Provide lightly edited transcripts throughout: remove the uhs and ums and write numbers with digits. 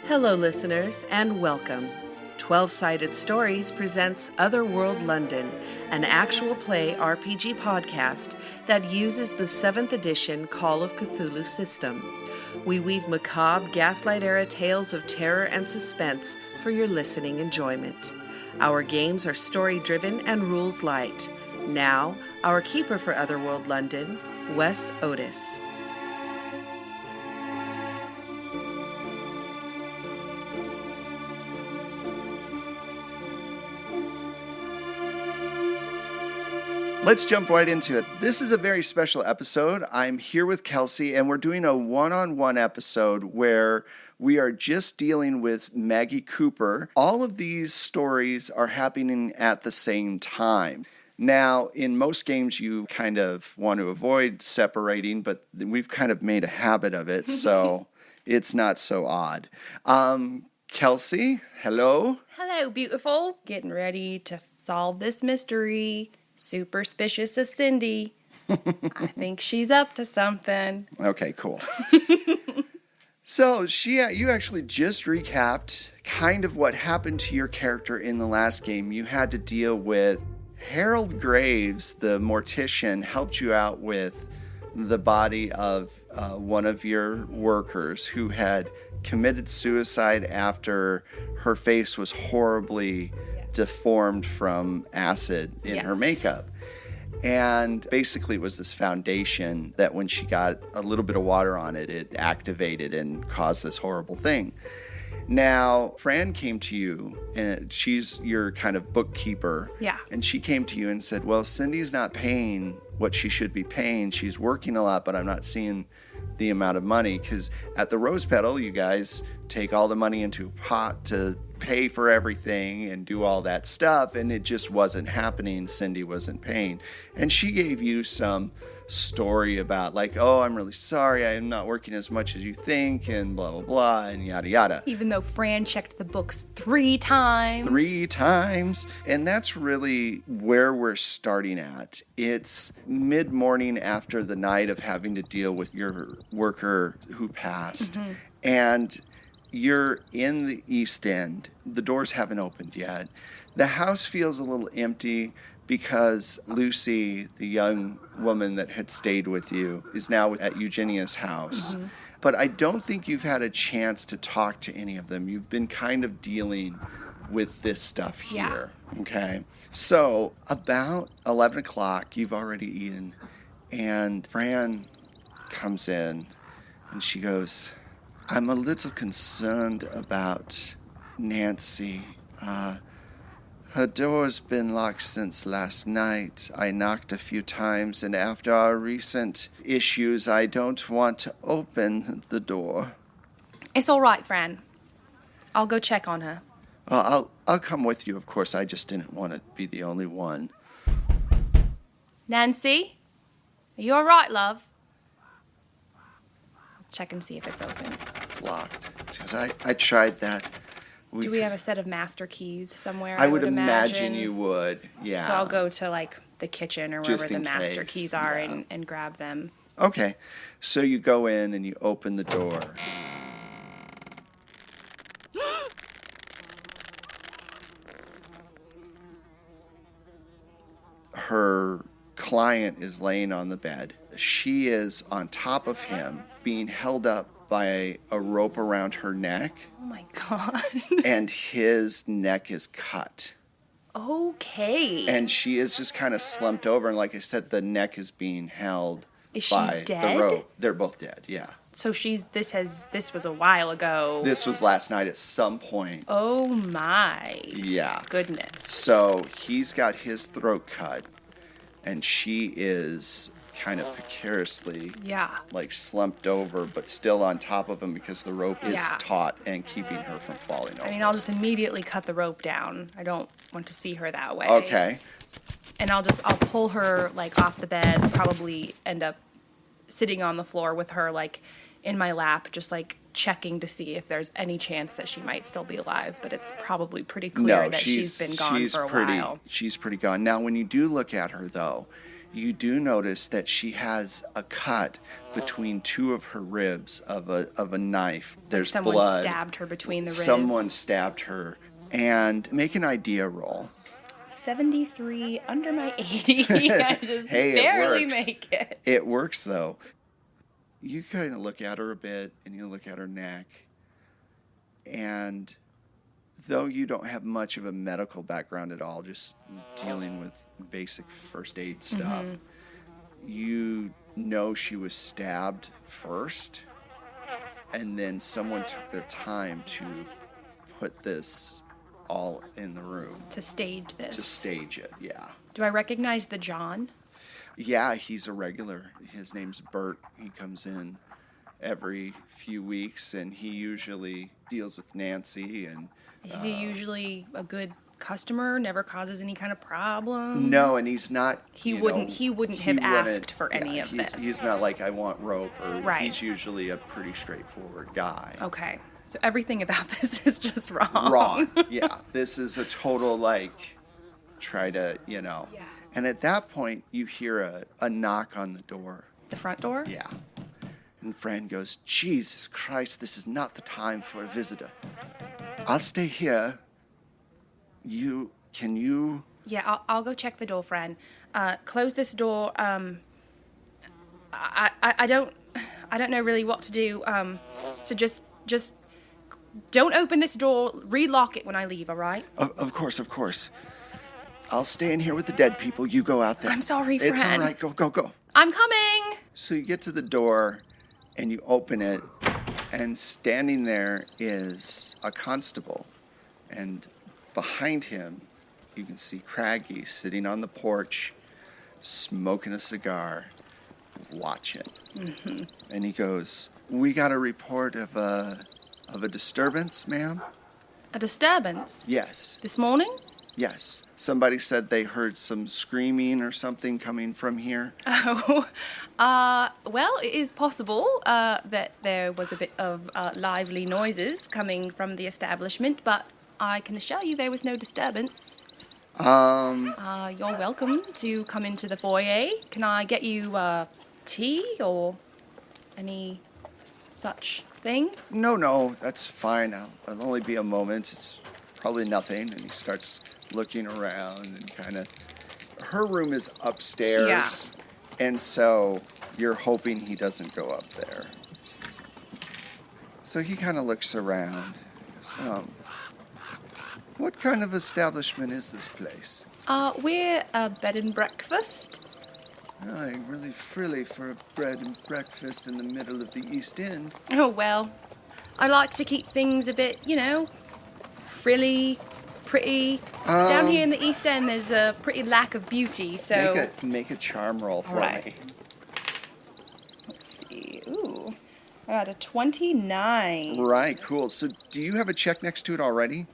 Hello, listeners, and welcome. 12-Sided Stories presents Otherworld London, an actual play RPG podcast that uses the 7th edition Call of Cthulhu system. We weave macabre, Gaslight-era tales of terror and suspense for your listening enjoyment. Our games are story-driven and rules-light. Now, our keeper for Otherworld London, Wes Otis. Let's jump right into it. This is a very special episode. I'm here with Kelsey, and we're doing a one-on-one episode where we are just dealing with Maggie Cooper. All of these stories are happening at the same time. Now, in most games, you kind of want to avoid separating, but we've kind of made a habit of it, so it's not so odd. Kelsey, hello. Hello, beautiful. Getting ready to solve this mystery. Superstitious as Cindy. I think she's up to something. Okay, cool. So you actually just recapped kind of what happened to your character in the last game. You had to deal with Harold Graves, the mortician, helped you out with the body of one of your workers who had committed suicide after her face was horribly deformed from acid in her makeup. And basically it was this foundation that when she got a little bit of water on it, it activated and caused this horrible thing. Now, Fran came to you, and she's your kind of bookkeeper. Yeah. And she came to you and said, well, Cindy's not paying what she should be paying. She's working a lot, but I'm not seeing the amount of money. Because at the Rose Petal, you guys take all the money into a pot to pay for everything and do all that stuff, and it just wasn't happening. Cindy wasn't paying. And she gave you some story about like, oh, I'm really sorry, I'm not working as much as you think, and blah, blah, blah, and yada, yada. Even though Fran checked the books 3 times. 3 times. And that's really where we're starting at. It's mid-morning after the night of having to deal with your worker who passed. Mm-hmm. And you're in the East End. The doors haven't opened yet. The house feels a little empty because Lucy, the young woman that had stayed with you, is now at Eugenia's house. Mm-hmm. But I don't think you've had a chance to talk to any of them. You've been kind of dealing with this stuff here. Yeah. Okay? So about 11 o'clock, you've already eaten, and Fran comes in, and she goes, I'm a little concerned about Nancy. Her door's been locked since last night. I knocked a few times, and after our recent issues, I don't want to open the door. It's all right, Fran. I'll go check on her. I'll come with you, of course. I just didn't want to be the only one. Nancy? Are you all right, love? Check and see if it's open. It's locked. Because I tried that. Do we have a set of master keys somewhere? I would imagine you would, yeah. So I'll go to like the kitchen or wherever the master keys are and grab them. Okay. So you go in and you open the door. Her client is laying on the bed. She is on top of him, being held up by a rope around her neck. Oh my God. And his neck is cut. Okay. And she is just kind of slumped over, and like I said, the neck is being held by dead? The rope. They're both dead, yeah. So this was a while ago. This was last night at some point. Oh my. Yeah. Goodness. So he's got his throat cut, and she is kind of precariously like slumped over, but still on top of him because the rope is taut and keeping her from falling over. I mean, I'll just immediately cut the rope down. I don't want to see her that way. Okay. And I'll pull her like off the bed, probably end up sitting on the floor with her like in my lap, just like checking to see if there's any chance that she might still be alive, but it's probably pretty clear that she's been gone for a while. She's pretty gone. Now, when you do look at her, though, you do notice that she has a cut between two of her ribs of a knife. There's Someone blood. stabbed her between the ribs. Someone stabbed her. And make an idea roll. 73 under my 80. I just Hey, barely it works. make it. It works, though. You kind of look at her a bit, and you look at her neck. And though you don't have much of a medical background at all, just dealing with basic first aid stuff, you know she was stabbed first, and then someone took their time to put this all in the room. To stage this. To stage it, yeah. Do I recognize the John? Yeah, he's a regular. His name's Bert. He comes in every few weeks, and he usually deals with Nancy. And Is he usually a good customer? Never causes any kind of problems? no, and he's not. He wouldn't have asked for any of this. He's not like, I want rope, or Right. he's usually a pretty straightforward guy. Okay. So everything about this is just wrong. Wrong. Yeah, this is a total try to. Yeah. And at that point, you hear a knock on the door. The front door? Yeah. And Fran goes, Jesus Christ, this is not the time for a visitor. I'll stay here. Can you? Yeah, I'll go check the door, Fran. Close this door. I don't know really what to do. So just don't open this door. Relock it when I leave, all right? Of course. I'll stay in here with the dead people. You go out there. I'm sorry, It's all Fran. right. Go. I'm coming. So you get to the door and you open it, and standing there is a constable. And behind him, you can see Craggy sitting on the porch, smoking a cigar, watching. And he goes, we got a report of a disturbance, ma'am? A disturbance? Yes. This morning? Yes. Somebody said they heard some screaming or something coming from here. Oh, well, it is possible that there was a bit of lively noises coming from the establishment, but I can assure you there was no disturbance. You're welcome to come into the foyer. Can I get you tea or any such thing? No, that's fine. I'll only be a moment. It's probably nothing. And he starts looking around and kind of... Her room is upstairs. Yeah. And so you're hoping he doesn't go up there. So he kind of looks around. So, what kind of establishment is this place? We're a bed and breakfast. Really frilly for a bread and breakfast in the middle of the East End. Oh, well, I like to keep things a bit, frilly, pretty. Down here in the East End, there's a pretty lack of beauty, so... Make a charm roll for Right. me. Let's see. Ooh, I got a 29. Right, cool. So do you have a check next to it already?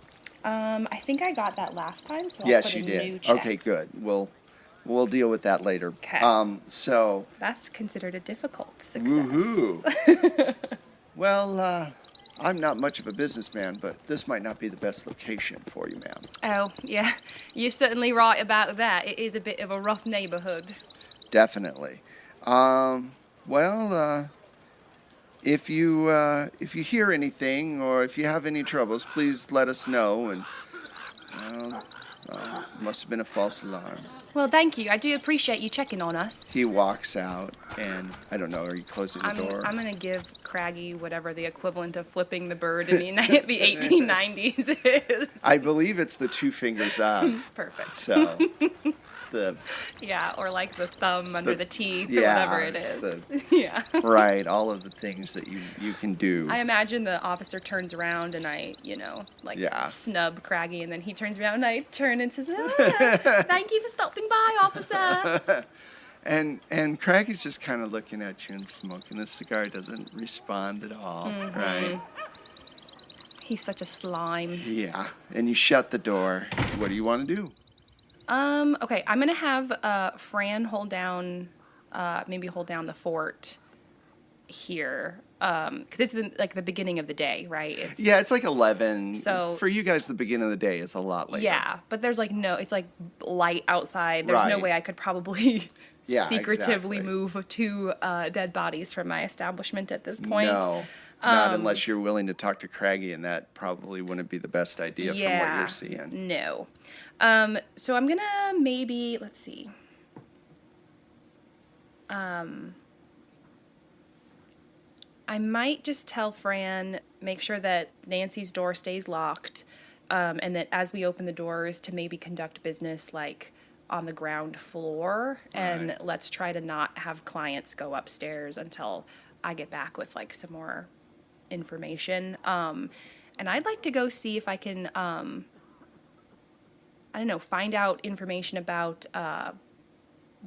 I think I got that last time, so Yes, I'll put you a did. new check. Okay, good. We'll deal with that later. Okay. So... That's considered a difficult success. Woohoo! Well, I'm not much of a businessman, but this might not be the best location for you, ma'am. Oh, yeah. You're certainly right about that. It is a bit of a rough neighborhood. Definitely. If you hear anything or if you have any troubles, please let us know. And must have been a false alarm. Well, thank you. I do appreciate you checking on us. He walks out, and I don't know. Are you closing the door? I'm going to give Craggy whatever the equivalent of flipping the bird in the 1890s is. I believe it's the two fingers up. Perfect. So the Yeah, or like the thumb under the teeth or yeah, whatever it is. the- Yeah. right, all of the things that you can do. I imagine the officer turns around and I, Yeah. snub Craggy, and then he turns around and I turn and says, thank you for stopping by, officer. And Craggy's just kind of looking at you and smoking a cigar, doesn't respond at all, right? He's such a slime. Yeah, and you shut the door. What do you want to do? Okay, I'm gonna have Fran hold down the fort here, because it's the beginning of the day, right? It's like 11. So- for you guys, the beginning of the day is a lot later. Yeah, but there's it's light outside. There's no Right. way I could probably secretively exactly. move two dead bodies from my establishment at this point. No, not unless you're willing to talk to Craggy, and that probably wouldn't be the best idea from what you're seeing. No. So I'm gonna maybe, let's see. I might just tell Fran, make sure that Nancy's door stays locked, and that as we open the doors to maybe conduct business like on the ground floor, and let's try to not have clients go upstairs until I get back with like some more information. And I'd like to go see if I can, I don't know, find out information about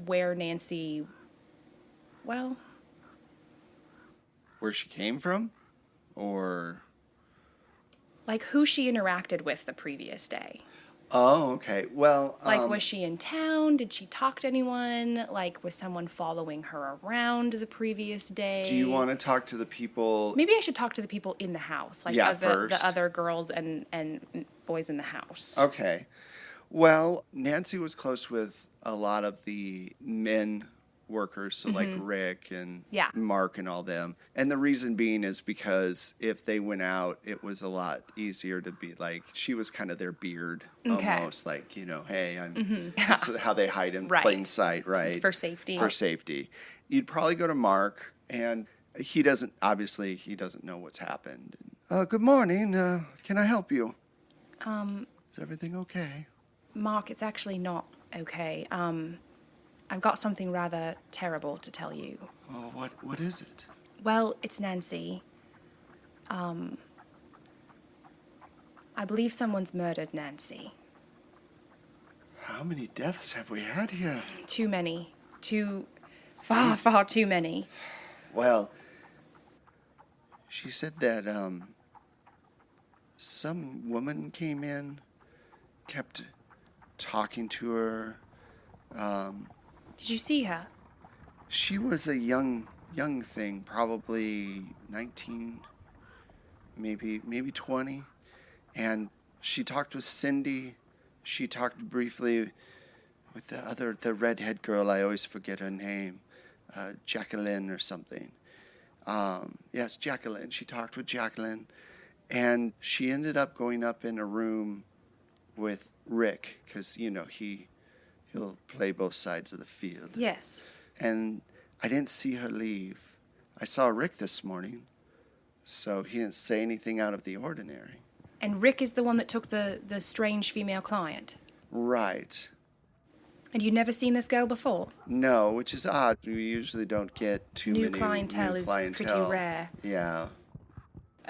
where Nancy, well... Where she came from? Or... like who she interacted with the previous day. Oh, okay. Well, like, was she in town? Did she talk to anyone? Like, was someone following her around the previous day? do you want to talk to the people? Maybe I should talk to the people in the house, like first. the other girls and boys in the house. Okay. Well, Nancy was close with a lot of the men workers, so like Rick and Mark and all them. And the reason being is because if they went out, it was a lot easier to be like, she was kind of their beard almost, like, you know, hey, I'm so how they hide in plain sight, right? For safety. For safety. You'd probably go to Mark, and he doesn't know what's happened. Good morning. Can I help you? Is everything okay? Mark, it's actually not okay. I've got something rather terrible to tell you. Oh, what is it? Well, it's Nancy. I believe someone's murdered Nancy. How many deaths have we had here? Too many. Far too many. Well, she said that some woman came in, kept talking to her. Did you see her? She was a young thing, probably 19, maybe 20. And she talked with Cindy. She talked briefly with the redhead girl. I always forget her name. Jacqueline or something. Yes, Jacqueline. She talked with Jacqueline. And she ended up going up in a room with Rick, because, you know, he'll play both sides of the field. Yes. And I didn't see her leave. I saw Rick this morning, so he didn't say anything out of the ordinary. And Rick is the one that took the strange female client? Right. And you'd never seen this girl before? No, which is odd. We usually don't get too many clientele new is clientele. pretty rare. Yeah.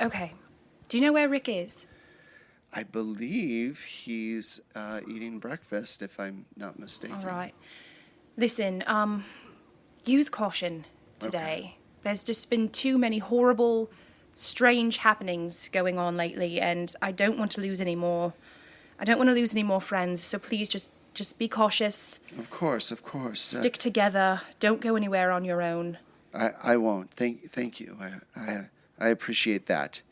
Okay. Do you know where Rick is? I believe he's eating breakfast, if I'm not mistaken. All right. Listen, use caution today. Okay. There's just been too many horrible, strange happenings going on lately, and I don't want to lose any more. I don't want to lose any more friends, so please just be cautious. Of course. Stick together. Don't go anywhere on your own. I won't. Thank you. I appreciate that.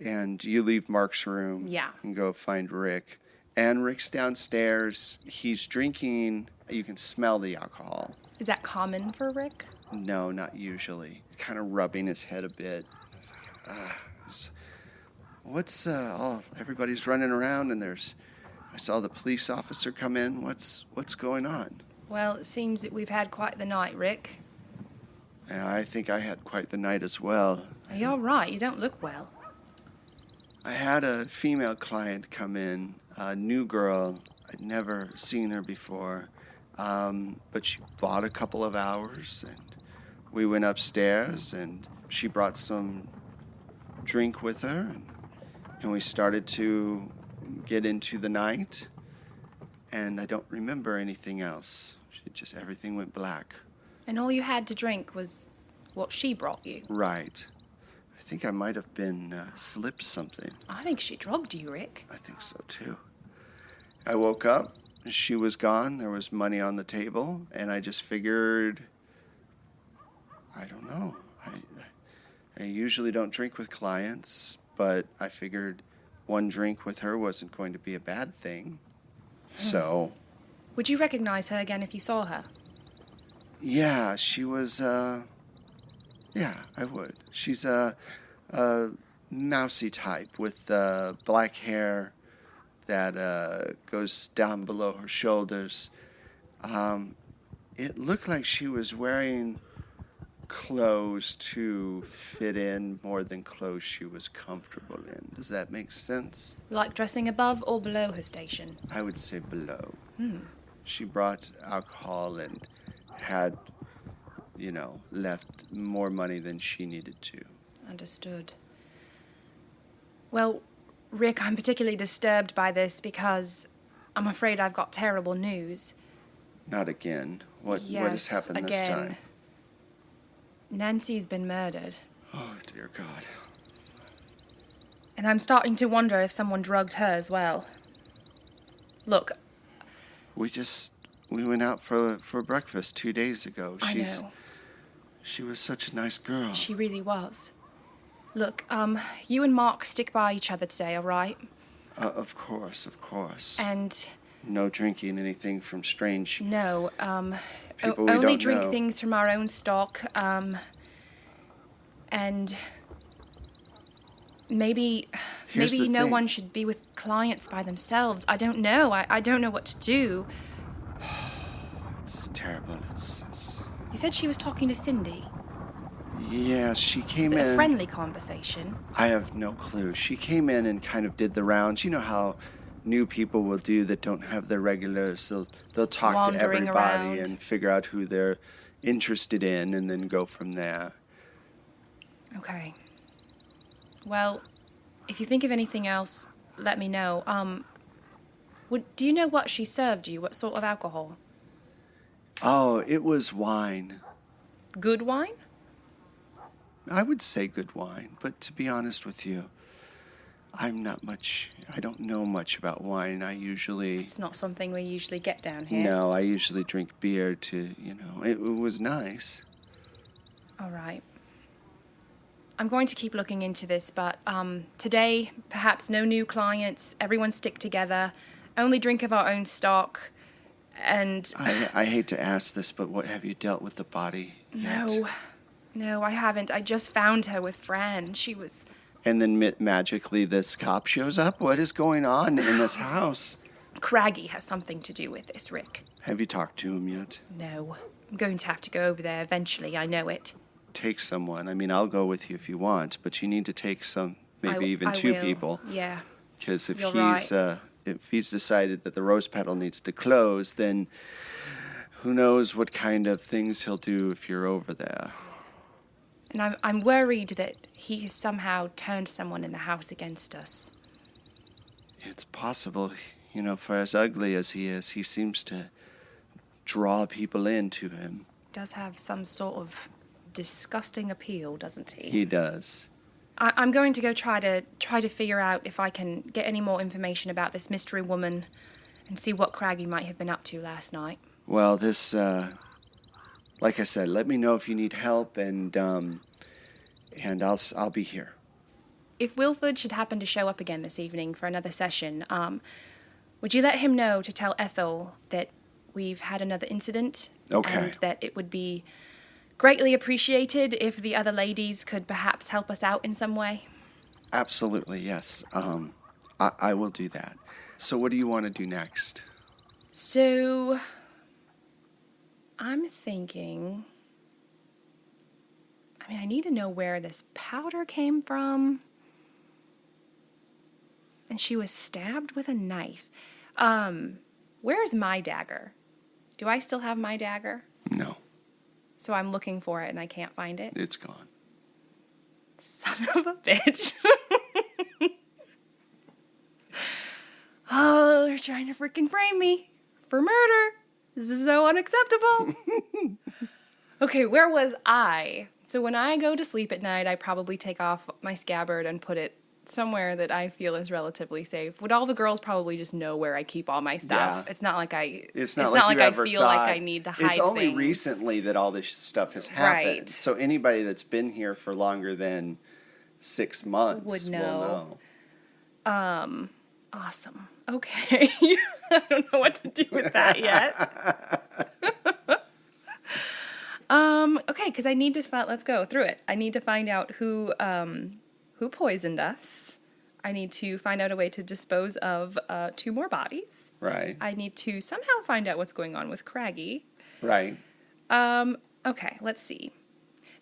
And you leave Mark's room and go find Rick. And Rick's downstairs. He's drinking. You can smell the alcohol. Is that common for Rick? No, not usually. He's kind of rubbing his head a bit. What's everybody's running around, and I saw the police officer come in. What's going on? Well, it seems that we've had quite the night, Rick. Yeah, I think I had quite the night as well. Are you all right? You don't look well. I had a female client come in, a new girl. I'd never seen her before, but she bought a couple of hours, and we went upstairs, and she brought some drink with her, and we started to get into the night, and I don't remember anything else. Everything went black. And all you had to drink was what she brought you? Right. I think I might have been slipped something. I think she drugged you, Rick. I think so, too. I woke up, she was gone, there was money on the table, and I just figured, I don't know. I usually don't drink with clients, but I figured one drink with her wasn't going to be a bad thing. So... Would you recognize her again if you saw her? Yeah, she was, yeah, I would. She's a mousy type with black hair that goes down below her shoulders. It looked like she was wearing clothes to fit in more than clothes she was comfortable in. Does that make sense? Like dressing above or below her station? I would say below. She brought alcohol and had, left more money than she needed to. Understood. Well, Rick, I'm particularly disturbed by this because I'm afraid I've got terrible news. Not again. What has happened this time? Nancy's been murdered. Oh, dear God. And I'm starting to wonder if someone drugged her as well. Look. We went out for breakfast 2 days ago. I know. She was such a nice girl. She really was. Look, you and Mark stick by each other today, all right? Of course. And... No drinking anything from strange... No, people we only don't drink know. things from our own stock, and... Maybe no one should be with clients by themselves. I don't know. I don't know what to do. It's terrible. It's... You said she was talking to Cindy. Yeah, she came in... Was it a friendly conversation? I have no clue. She came in and kind of did the rounds. You know how new people will do that don't have their regulars. They'll talk Wandering to everybody around. and figure out who they're interested in and then go from there. Okay. Well, if you think of anything else, let me know. Do you know what she served you? What sort of alcohol? Oh, it was wine. Good wine? I would say good wine, but to be honest with you, I don't know much about wine. It's not something we usually get down here. No, I usually drink beer it was nice. All right. I'm going to keep looking into this, but today, perhaps no new clients, everyone stick together, only drink of our own stock, and... I hate to ask this, but what have you dealt with the body yet? No, I haven't. I just found her with Fran. She was... And then magically this cop shows up? What is going on in this house? Craggy has something to do with this, Rick. Have you talked to him yet? No. I'm going to have to go over there eventually, I know it. Take someone. I mean, I'll go with you if you want, but you need to take even two people. Yeah. Because if You're if he's decided that the Rose Petal needs to close, then who knows what kind of things he'll do if you're over there. And I'm worried that he has somehow turned someone in the house against us. It's possible. For as ugly as he is, he seems to draw people into him. Does have some sort of disgusting appeal, doesn't he? He does. I'm going to go try to figure out if I can get any more information about this mystery woman and see what Craggy might have been up to last night. Well, this, like I said, let me know if you need help, and I'll be here. If Wilford should happen to show up again this evening for another session, would you let him know to tell Ethel that we've had another incident? Okay. And that it would be greatly appreciated if the other ladies could perhaps help us out in some way? Absolutely, yes. I will do that. So what do you want to do next? So, I'm thinking... I need to know where this powder came from. And she was stabbed with a knife. Where's my dagger? Do I still have my dagger? No. So I'm looking for it and I can't find it? It's gone. Son of a bitch. Oh, they're trying to freaking frame me for murder. This is so unacceptable. Okay, where was I? So when I go to sleep at night, I probably take off my scabbard and put it somewhere that I feel is relatively safe. Would all the girls probably just know where I keep all my stuff? Yeah. It's not like I ever feel thought. like I need to hide It's only things. recently that all this stuff has happened. Right. So anybody that's been here for longer than 6 months Would will know. Awesome. Okay. I don't know what to do with that yet. Okay, because I need to let's go through it. I need to find out who poisoned us. I need to find out a way to dispose of 2 more bodies. Right. I need to somehow find out what's going on with Craggy. Right. Okay, let's see.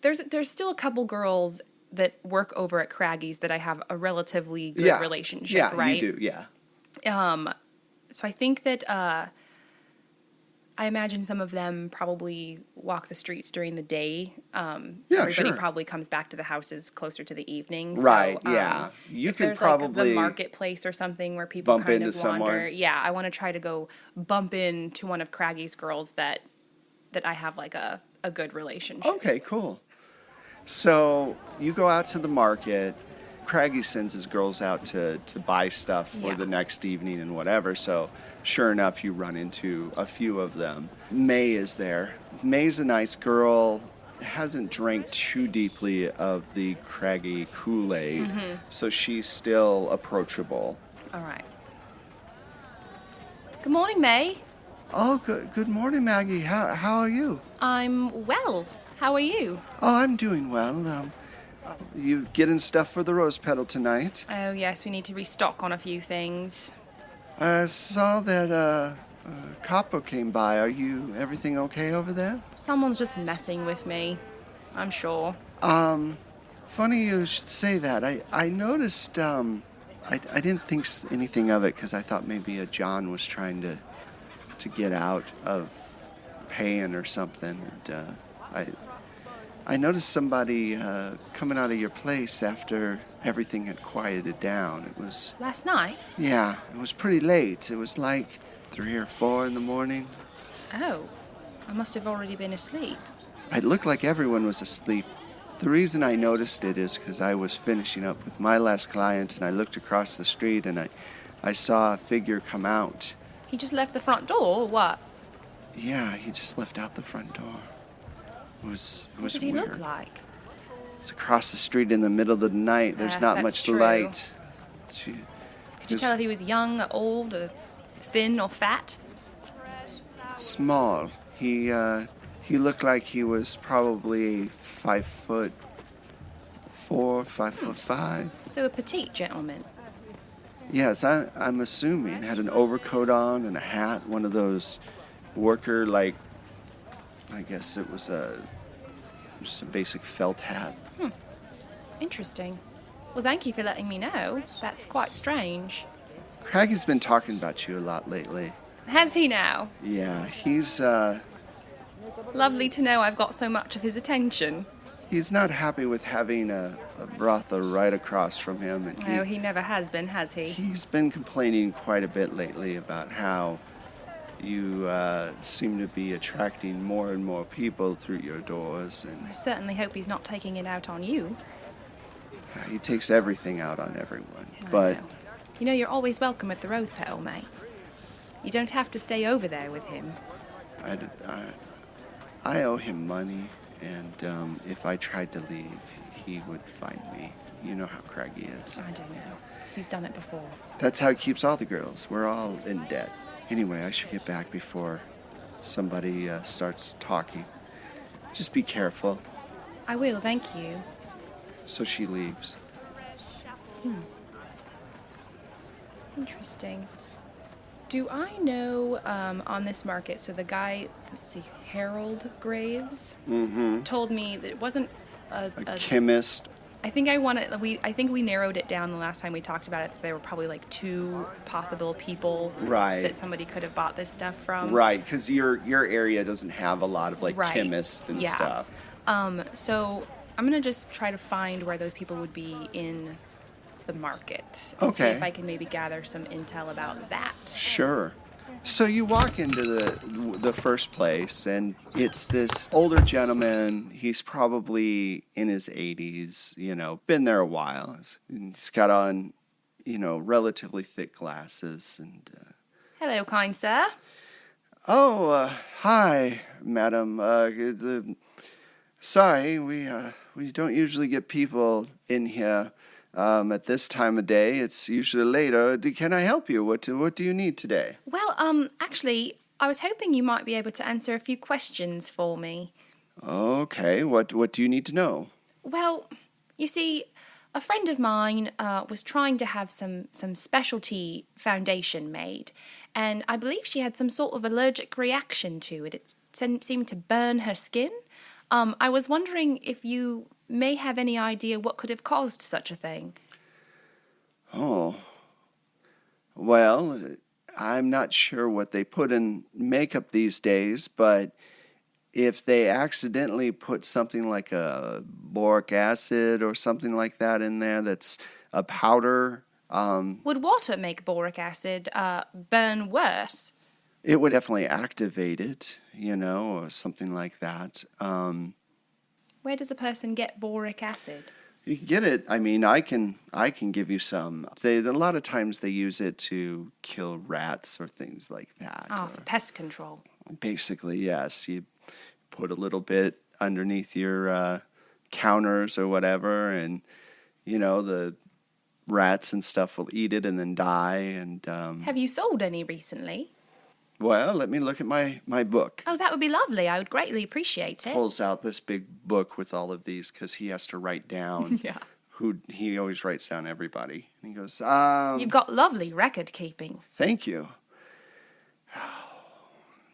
There's still a couple girls that work over at Craggy's that I have a relatively good relationship, right? Yeah, you do, yeah. So I think that I imagine some of them probably walk the streets during the day. Everybody probably comes back to the houses closer to the evening. Right, so, yeah. You could there's probably like the marketplace or something where people bump kind into of wander. someone. Yeah, I want to try to go bump into one of Craggy's girls that I have like a good relationship. Okay, cool. So you go out to the market. Craggy sends his girls out to buy stuff for the next evening and whatever. So sure enough, you run into a few of them. May is there. May's a nice girl, hasn't drank too deeply of the Craggy Kool-Aid, so she's still approachable. All right. Good morning, May. Oh, good morning, Maggie. How are you? I'm well. How are you? Oh, I'm doing well. You getting stuff for the Rose Petal tonight? Oh, yes, we need to restock on a few things. I saw that Capo came by. Are you everything okay over there? Someone's just messing with me, I'm sure. Funny you should say that. I noticed, I didn't think anything of it because I thought maybe a John was trying to get out of paying or something. And I noticed somebody coming out of your place after everything had quieted down. It was... Last night? Yeah, it was pretty late. It was like 3 or 4 in the morning. Oh, I must have already been asleep. It looked like everyone was asleep. The reason I noticed it is because I was finishing up with my last client and I looked across the street and I saw a figure come out. He just left the front door, or what? Yeah, he just left out the front door. It was What did he weird. look like? It's across the street in the middle of the night. There's not that's much true. light. Could you tell if he was young, or old, or thin, or fat? Small. He looked like he was probably 5'4", 5'5". So a petite gentleman. Yes, I'm assuming. Had an overcoat on and a hat, one of those worker, like, I guess it was just a basic felt hat. Interesting. Well, thank you for letting me know. That's quite strange. Craggy's been talking about you a lot lately. Has he now? Yeah, he's Lovely to know I've got so much of his attention. he's not happy with having a brothel right across from him. And No, he never has been, has he? he's been complaining quite a bit lately about how you seem to be attracting more and more people through your doors, and I certainly hope he's not taking it out on you. he takes everything out on everyone. I But know. You know, you're always welcome at the Rose Petal, mate. You don't have to stay over there with him. I owe him money, and if I tried to leave, he would find me. You know how Craggy is. I don't know. He's done it before. That's how he keeps all the girls. We're all in debt. Anyway, I should get back before somebody starts talking. Just be careful. I will, thank you. So she leaves. Interesting. Do I know on this market, so the guy, let's see, Harold Graves, told me that it wasn't a Chemist. I think we narrowed it down the last time we talked about it. There were probably like 2 possible people Right. that somebody could have bought this stuff from. Right, because your area doesn't have a lot of like Right. chemists and Yeah. stuff. So I'm gonna just try to find where those people would be in the market. And see Okay. if I can maybe gather some intel about that. Sure. So you walk into the first place, and it's this older gentleman. He's probably in his 80s, been there a while. He's got on, relatively thick glasses. And Hello, kind sir. Hi, madam. Sorry, we don't usually get people in here at this time of day. It's usually later. Can I help you? What do you need today? Well, actually, I was hoping you might be able to answer a few questions for me. Okay, what do you need to know? Well, you see, a friend of mine was trying to have some specialty foundation made, and I believe she had some sort of allergic reaction to it. It seemed to burn her skin. I was wondering if you may have any idea what could have caused such a thing. Oh, well, I'm not sure what they put in makeup these days, but if they accidentally put something like a boric acid or something like that in there that's a powder, Would water make boric acid burn worse? it would definitely activate it, or something like that. Where does a person get boric acid? You can get it. I mean, I can give you some. A lot of times they use it to kill rats or things like that. Oh, for pest control. Basically, yes. You put a little bit underneath your counters or whatever, and the rats and stuff will eat it and then die. And Have you sold any recently? well, let me look at my book. Oh, that would be lovely. I would greatly appreciate it. Pulls out this big book with all of these because he has to write down. Yeah. Who he always writes down everybody. And he goes, You've got lovely record keeping. Thank you.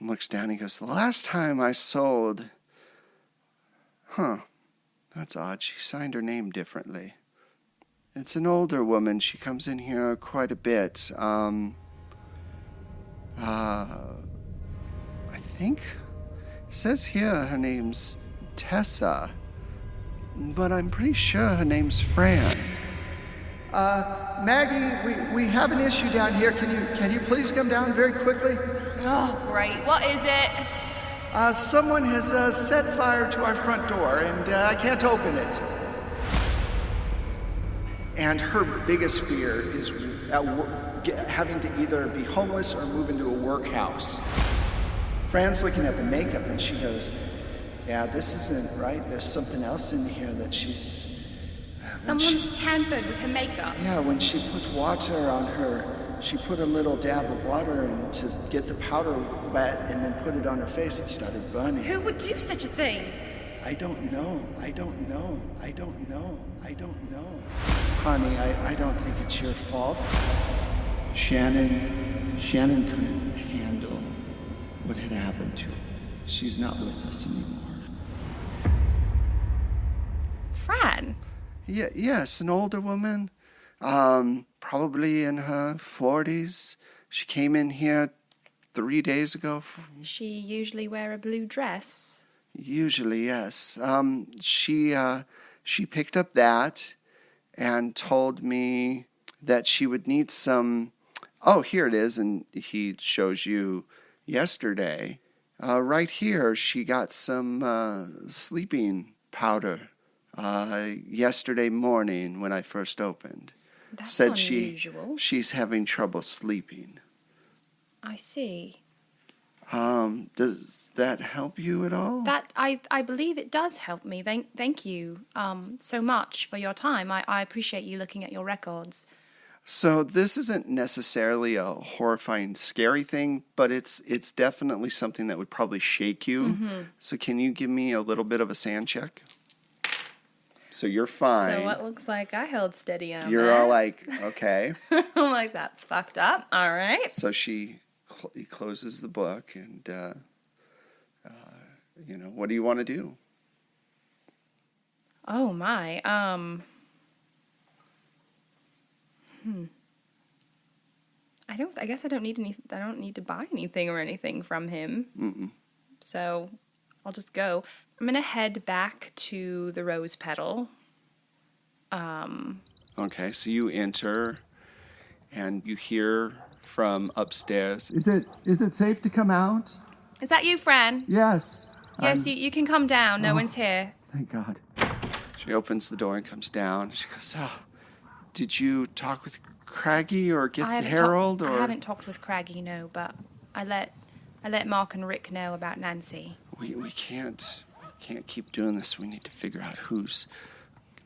Looks down, he goes, the last time I sold, that's odd. She signed her name differently. It's an older woman. She comes in here quite a bit. I think it says here her name's Tessa, but I'm pretty sure her name's Fran. Maggie, we have an issue down here. Can you please come down very quickly? Oh, great. What is it? Someone has set fire to our front door, and I can't open it. And her biggest fear is having to either be homeless or move into a workhouse. Fran's looking at the makeup, and she goes, yeah, this isn't right. There's something else in here that she's... Someone's tampered with her makeup. Yeah, when she put water on her, she put a little dab of water in to get the powder wet and then put it on her face. It started burning. Who would do such a thing? I don't know. Honey, I don't think it's your fault. Shannon couldn't handle what had happened to her. She's not with us anymore. Fran? Yes, an older woman, probably in her 40s. She came in here 3 days ago. She usually wear a blue dress. Usually, yes. She picked up that and told me that she would need some... Oh, here it is, and he shows you yesterday. Right here, she got some sleeping powder. Yesterday morning when I first opened. That's Said unusual. she's having trouble sleeping. I see. Does that help you at all? That I believe it does help me. Thank you so much for your time. I appreciate you looking at your records. So this isn't necessarily a horrifying, scary thing, but it's definitely something that would probably shake you. Mm-hmm. So can you give me a little bit of a sand check? So you're fine. So what looks like I held steady on You're that. all like, okay. I'm like, that's fucked up. All right. So she closes the book and, what do you want to do? Oh my. I guess I don't need to buy anything or anything from him. Mm-mm. So I'll just go. I'm gonna head back to the Rose Petal. Okay, so you enter and you hear from upstairs. Is it safe to come out? Is that you, Fran? Yes. Yes, you can come down. No one's here. Thank God. She opens the door and comes down. She goes, "Oh, did you talk with Craggy or get Harold?" I haven't talked with Craggy, no, but I let Mark and Rick know about Nancy. We can't keep doing this. We need to figure out who's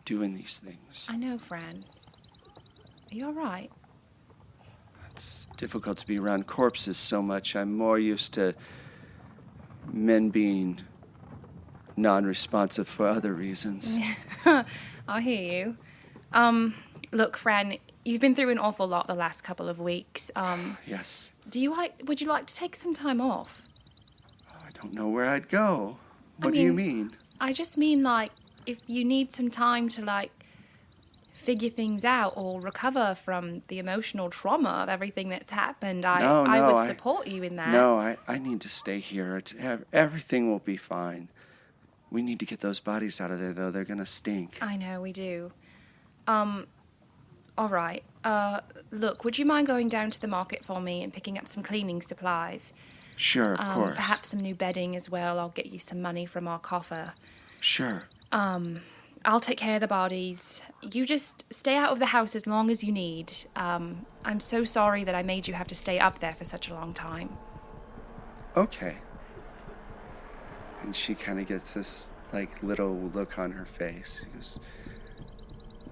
doing these things. I know, Fran. Are you all right? It's difficult to be around corpses so much. I'm more used to men being non-responsive for other reasons. I hear you. Look, Fran, you've been through an awful lot the last couple of weeks. Yes. Would you like to take some time off? I don't know where I'd go. What do you mean? I just mean, like, if you need some time to, like, figure things out or recover from the emotional trauma of everything that's happened, I would support you in that. No, I need to stay here. Everything will be fine. We need to get those bodies out of there, though. They're going to stink. I know, we do. All right. Look, would you mind going down to the market for me and picking up some cleaning supplies? Sure, of course. Perhaps some new bedding as well. I'll get you some money from our coffer. Sure. I'll take care of the bodies. You just stay out of the house as long as you need. I'm so sorry that I made you have to stay up there for such a long time. Okay. And she kind of gets this, like, little look on her face. She goes,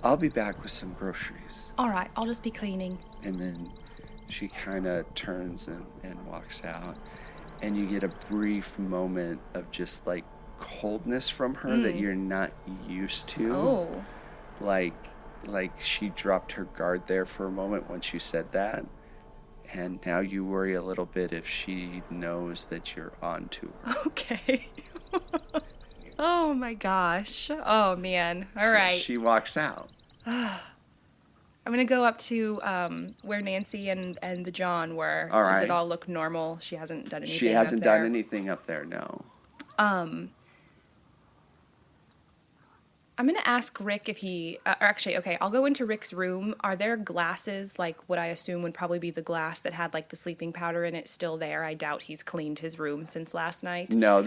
I'll be back with some groceries. All right, I'll just be cleaning. And then she kind of turns and walks out. And you get a brief moment of just, like, coldness from her that you're not used to. Oh. Like she dropped her guard there for a moment when she said that. And now you worry a little bit if she knows that you're on to her. Okay. Oh my gosh. Oh man. All right. So she walks out. I'm gonna go up to where Nancy and the John were. All right. Does it all look normal? She hasn't done anything. She hasn't up there. done anything up there, no. I'm going to ask Rick if he... I'll go into Rick's room. Are there glasses, like what I assume would probably be the glass that had, like, the sleeping powder in it still there? I doubt he's cleaned his room since last night. No,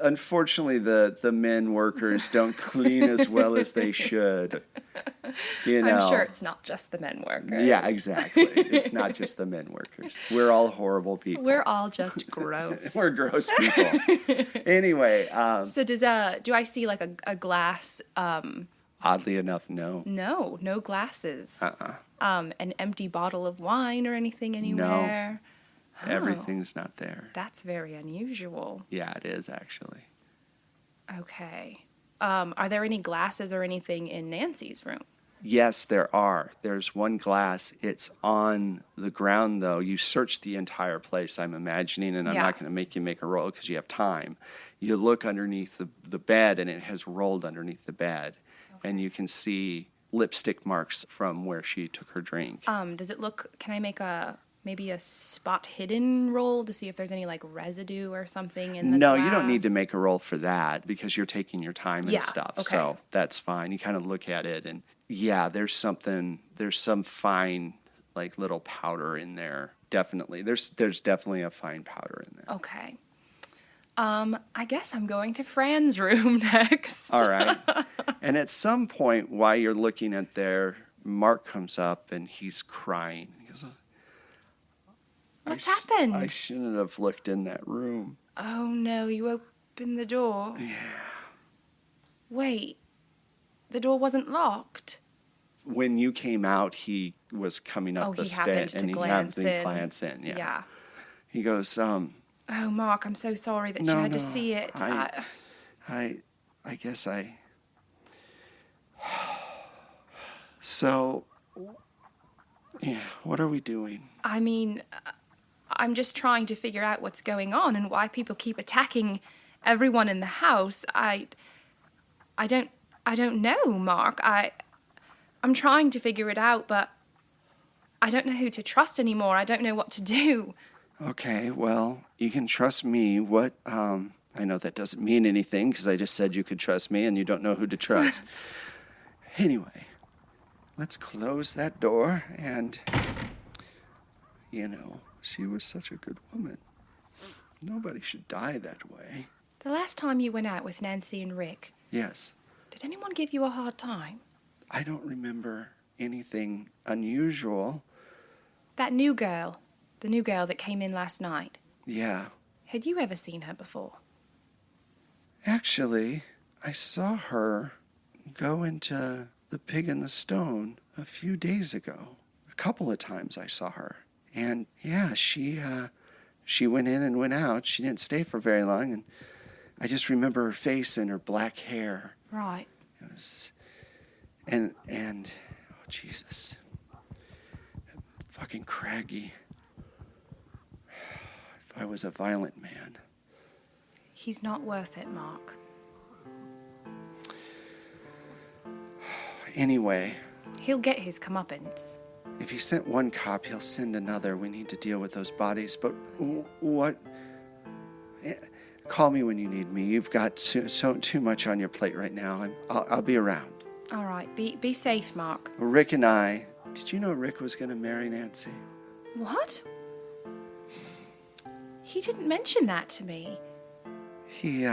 unfortunately, the men workers don't clean as well as they should. You know. I'm sure it's not just the men workers. Yeah, exactly. It's not just the men workers. We're all horrible people. We're all just gross. We're gross people. Anyway. So do I see, like, a glass... Oddly enough, no. No glasses. An empty bottle of wine or anything anywhere? No. Everything's not there. That's very unusual. Yeah, it is, actually. Okay. Are there any glasses or anything in Nancy's room? Yes, there are. There's one glass. It's on the ground, though. You searched the entire place, I'm imagining, and I'm not going to make you make a roll because you have time. You look underneath the bed, and it has rolled underneath the bed. Okay. And you can see lipstick marks from where she took her drink. Does it look... Can I make maybe a spot hidden roll to see if there's any, like, residue or something in the No, glass? you don't need to make a roll for that because you're taking your time and stuff. Okay. So that's fine. You kind of look at it, and there's some fine, like, little powder in there. Definitely. There's definitely a fine powder in there. Okay. I guess I'm going to Fran's room next. All right. And at some point while you're looking at there, Mark comes up and he's crying. He goes, What's happened? I shouldn't have looked in that room. Oh, no, you opened the door. Yeah. Wait, the door wasn't locked? When you came out, he was coming up the stairs and he happened to glance in. Yeah. He goes, Oh, Mark, I'm so sorry that you had to see it. I guess I... So, yeah, what are we doing? I mean, I'm just trying to figure out what's going on and why people keep attacking everyone in the house. I don't know, Mark. I'm trying to figure it out, but I don't know who to trust anymore. I don't know what to do. Okay, well, you can trust me. What, I know that doesn't mean anything because I just said you could trust me and you don't know who to trust. Anyway, let's close that door and, she was such a good woman. Nobody should die that way. The last time you went out with Nancy and Rick. Yes. Did anyone give you a hard time? I don't remember anything unusual. That new girl. The new girl that came in last night. Yeah. Had you ever seen her before? Actually, I saw her go into the Pig in the Stone a few days ago. A couple of times I saw her. And yeah, she went in and went out. She didn't stay for very long. I just remember her face and her black hair. Right. It was, and oh Jesus, fucking Craggy. If I was a violent man. He's not worth it, Mark. Anyway. He'll get his comeuppance. If he sent one cop, he'll send another. We need to deal with those bodies. But what? Call me when you need me. You've got too much on your plate right now. I'll be around. All right. Be safe, Mark. Rick and I. Did you know Rick was going to marry Nancy? What? He didn't mention that to me. He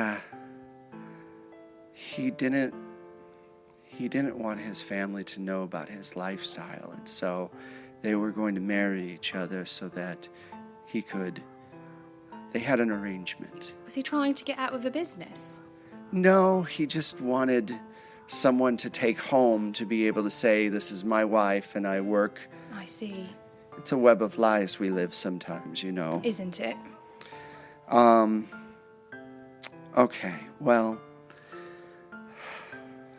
didn't want his family to know about his lifestyle, and so they were going to marry each other so that they had an arrangement. Was he trying to get out of the business? No, he just wanted someone to take home to be able to say, this is my wife and I work. I see. It's a web of lies we live sometimes, you know. Isn't it? Okay, well,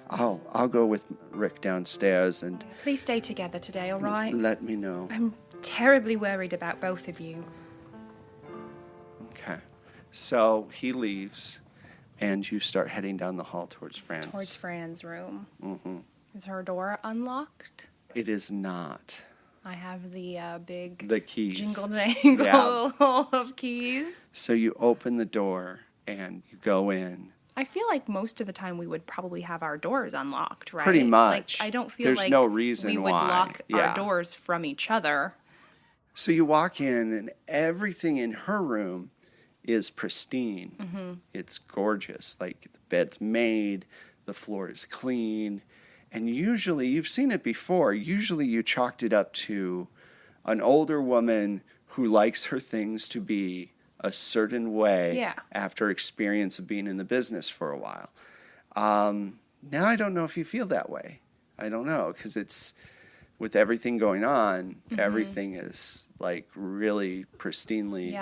I'll go with Rick downstairs and... Please stay together today, all right? Let me know. I'm terribly worried about both of you. Okay. So he leaves, and you start heading down the hall towards Fran's. Towards Fran's room. Mm-hmm. Is her door unlocked? It is not. I have the big... The keys. Jingle-jangle of keys. So you open the door, and you go in. I feel like most of the time we would probably have our doors unlocked, right? Pretty much. Like, I don't feel There's like no reason we would why. lock Yeah. our doors from each other. So you walk in, and everything in her room is pristine. Mm-hmm. It's gorgeous. Like, the bed's made, the floor is clean. And usually, you've seen it before, usually you chalked it up to an older woman who likes her things to be a certain way after experience of being in the business for a while. Now I don't know if you feel that way. I don't know, because it's, with everything going on, everything is like really pristinely,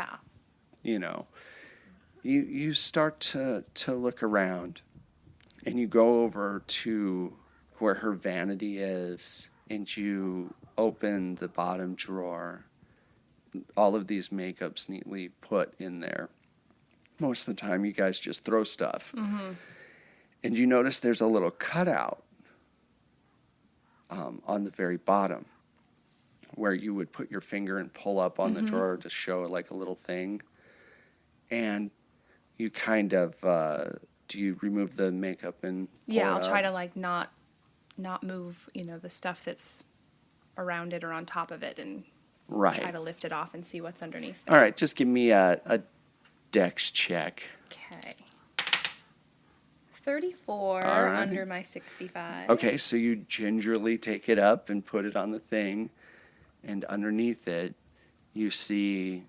you know. You start to look around, and you go over to where her vanity is, and you open the bottom drawer. All of these makeups neatly put in there. Most of the time, you guys just throw stuff. Mm-hmm. And you notice there's a little cutout on the very bottom where you would put your finger and pull up on the drawer to show like a little thing. And you kind of, do you remove the makeup and pull Yeah, it I'll try out? to like not move, the stuff that's around it or on top of it, and try to lift it off and see what's underneath there. All right, just give me a dex check. Okay. 34 All right. under my 65. Okay, so you gingerly take it up and put it on the thing, and underneath it, you see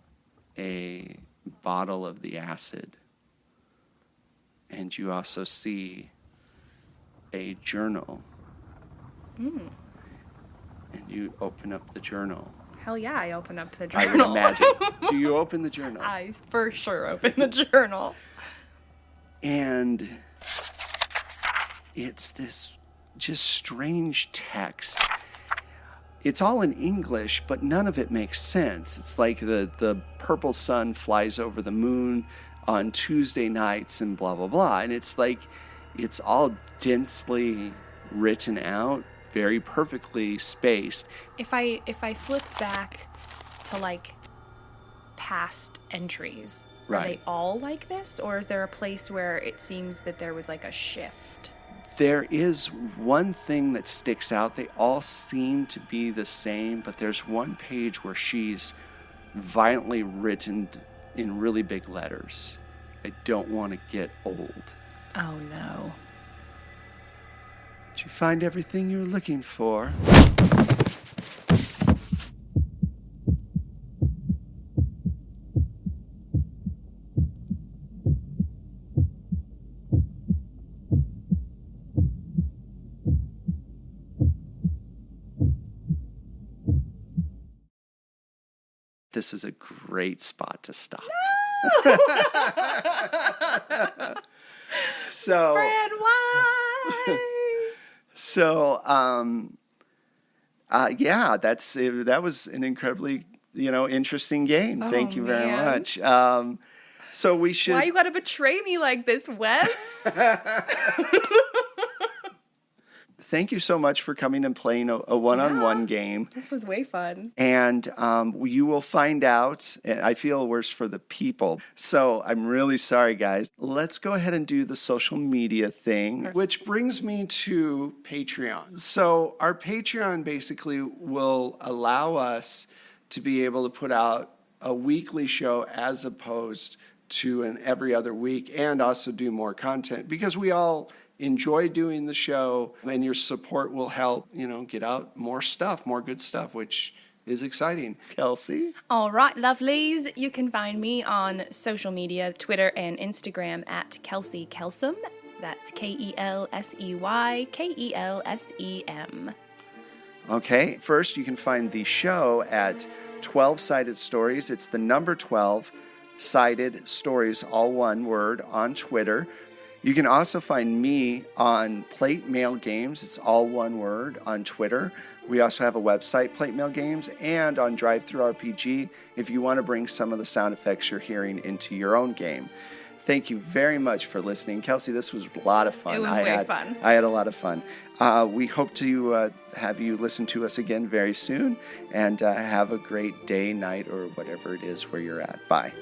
a bottle of the acid. And you also see a journal. And you open up the journal. Hell yeah, I open up the I journal. would imagine. Do you open the journal? I for sure open the journal. And it's this just strange text. It's all in English, but none of it makes sense. It's like the purple sun flies over the moon on Tuesday nights and blah, blah, blah. And it's like, it's all densely written out, very perfectly spaced. If I flip back to like past entries, are they all like this, or is there a place where it seems that there was like a shift? There is one thing that sticks out. They all seem to be the same, but there's one page where she's violently written in really big letters. I don't want to get old. Oh no. Did you find everything you were looking for? This is a great spot to stop. So, Fran, why? so, yeah, that was an incredibly, interesting game. Thank you very man. much. So we should. Why you gotta betray me like this, Wes? Thank you so much for coming and playing a one-on-one game. This was way fun. And you will find out. I feel worse for the people. So I'm really sorry, guys. Let's go ahead and do the social media thing. Which brings me to Patreon. So our Patreon basically will allow us to be able to put out a weekly show as opposed to an every other week, and also do more content because we all enjoy doing the show, and your support will help, get out more stuff, more good stuff, which is exciting. Kelsey? All right, lovelies. You can find me on social media, Twitter and Instagram at Kelsey Kelsum. That's KELSEYKELSEM. Okay. First, you can find the show at 12-Sided Stories. It's the number 12 Sided Stories, all one word, on Twitter. You can also find me on Plate Mail Games. It's all one word on Twitter. We also have a website, Plate Mail Games, and on Drive-Thru RPG if you want to bring some of the sound effects you're hearing into your own game. Thank you very much for listening. Kelsey, this was a lot of fun. It was way fun. I had a lot of fun. We hope to have you listen to us again very soon, and have a great day, night, or whatever it is where you're at. Bye.